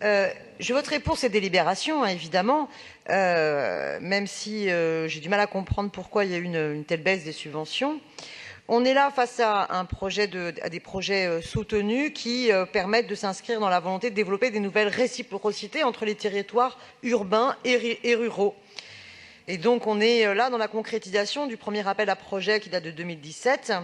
Je voterai pour ces délibérations, hein, évidemment, même si j'ai du mal à comprendre pourquoi il y a eu une telle baisse des subventions. On est là face à des projets soutenus qui permettent de s'inscrire dans la volonté de développer des nouvelles réciprocités entre les territoires urbains et ruraux. Et donc, on est là dans la concrétisation du premier appel à projets qui date de 2017.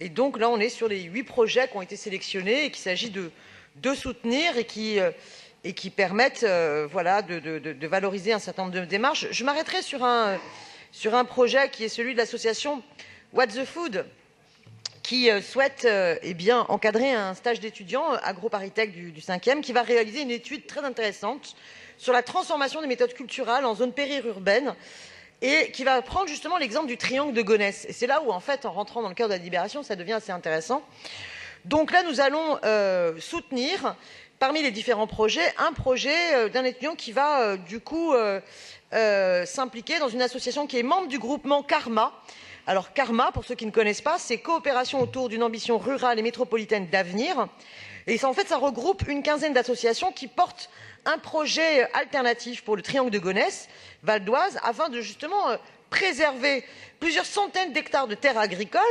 Et donc, là, on est sur les 8 projets qui ont été sélectionnés et qu'il s'agit de soutenir et qui permettent de valoriser un certain nombre de démarches. Je m'arrêterai sur un projet qui est celui de l'association What the Food, qui souhaite encadrer un stage d'étudiants agro-parisTech du 5e, qui va réaliser une étude très intéressante sur la transformation des méthodes culturelles en zone périurbaine et qui va prendre justement l'exemple du triangle de Gonesse. Et c'est là où, en fait, en rentrant dans le cœur de la délibération, ça devient assez intéressant. Donc là, nous allons soutenir, parmi les différents projets, un projet d'un étudiant qui va s'impliquer dans une association qui est membre du groupement Karma. Alors Karma, pour ceux qui ne connaissent pas, c'est Coopération autour d'une ambition rurale et métropolitaine d'avenir. Et ça, en fait, ça regroupe une quinzaine d'associations qui portent un projet alternatif pour le triangle de Gonesse, Val d'Oise, afin de justement préserver plusieurs centaines d'hectares de terres agricoles.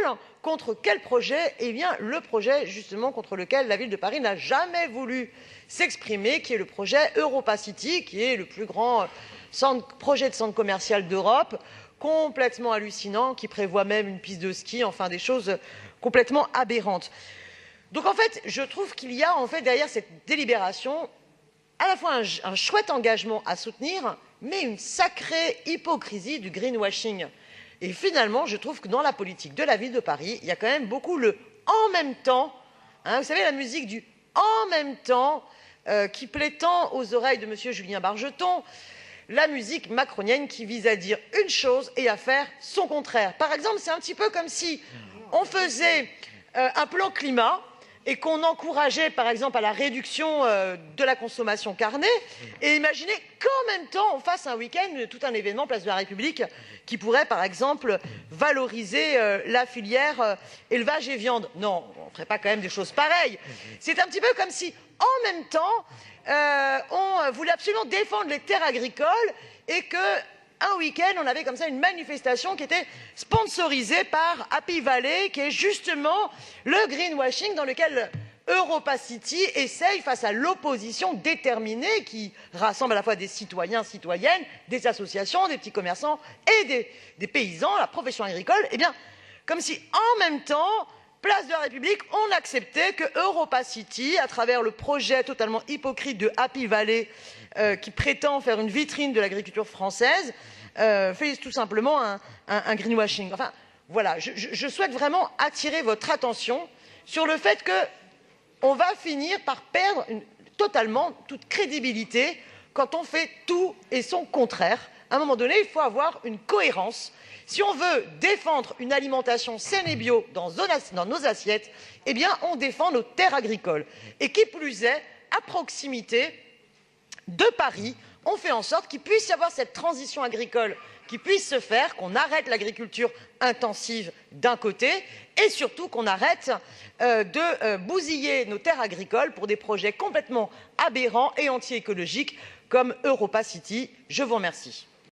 Contre quel projet? Eh bien, le projet justement contre lequel la ville de Paris n'a jamais voulu s'exprimer, qui est le projet Europa City, qui est le plus grand projet de centre commercial d'Europe, complètement hallucinant, qui prévoit même une piste de ski, enfin des choses complètement aberrantes. Donc en fait, je trouve qu'il y a en fait derrière cette délibération à la fois un chouette engagement à soutenir, mais une sacrée hypocrisie du greenwashing. Et finalement, je trouve que dans la politique de la ville de Paris, il y a quand même beaucoup le « en même temps ». Vous savez, la musique du « en même temps » qui plaît tant aux oreilles de M. Julien Bargeton, la musique macronienne qui vise à dire une chose et à faire son contraire. Par exemple, c'est un petit peu comme si on faisait un plan climat et qu'on encourageait, par exemple, à la réduction de la consommation carnée, et imaginez qu'en même temps, on fasse un week-end, tout un événement, place de la République, qui pourrait, par exemple, valoriser la filière élevage et viande. Non, on ne ferait pas quand même des choses pareilles. C'est un petit peu comme si, en même temps, on voulait absolument défendre les terres agricoles et qu'un week-end, on avait comme ça une manifestation qui était sponsorisée par Happy Valley, qui est justement le greenwashing dans lequel Europa City essaye, face à l'opposition déterminée qui rassemble à la fois des citoyens, citoyennes, des associations, des petits commerçants et des paysans, la profession agricole, eh bien, comme si en même temps, place de la République, on acceptait que Europa City, à travers le projet totalement hypocrite de Happy Valley, qui prétend faire une vitrine de l'agriculture française, fait tout simplement un greenwashing. Enfin, voilà, je souhaite vraiment attirer votre attention sur le fait qu'on va finir par perdre totalement toute crédibilité quand on fait tout et son contraire. À un moment donné, il faut avoir une cohérence. Si on veut défendre une alimentation saine et bio dans nos assiettes, eh bien, on défend nos terres agricoles. Et qui plus est, à proximité de Paris, on fait en sorte qu'il puisse y avoir cette transition agricole qui puisse se faire, qu'on arrête l'agriculture intensive d'un côté et surtout qu'on arrête de bousiller nos terres agricoles pour des projets complètement aberrants et anti-écologiques comme Europa City. Je vous remercie.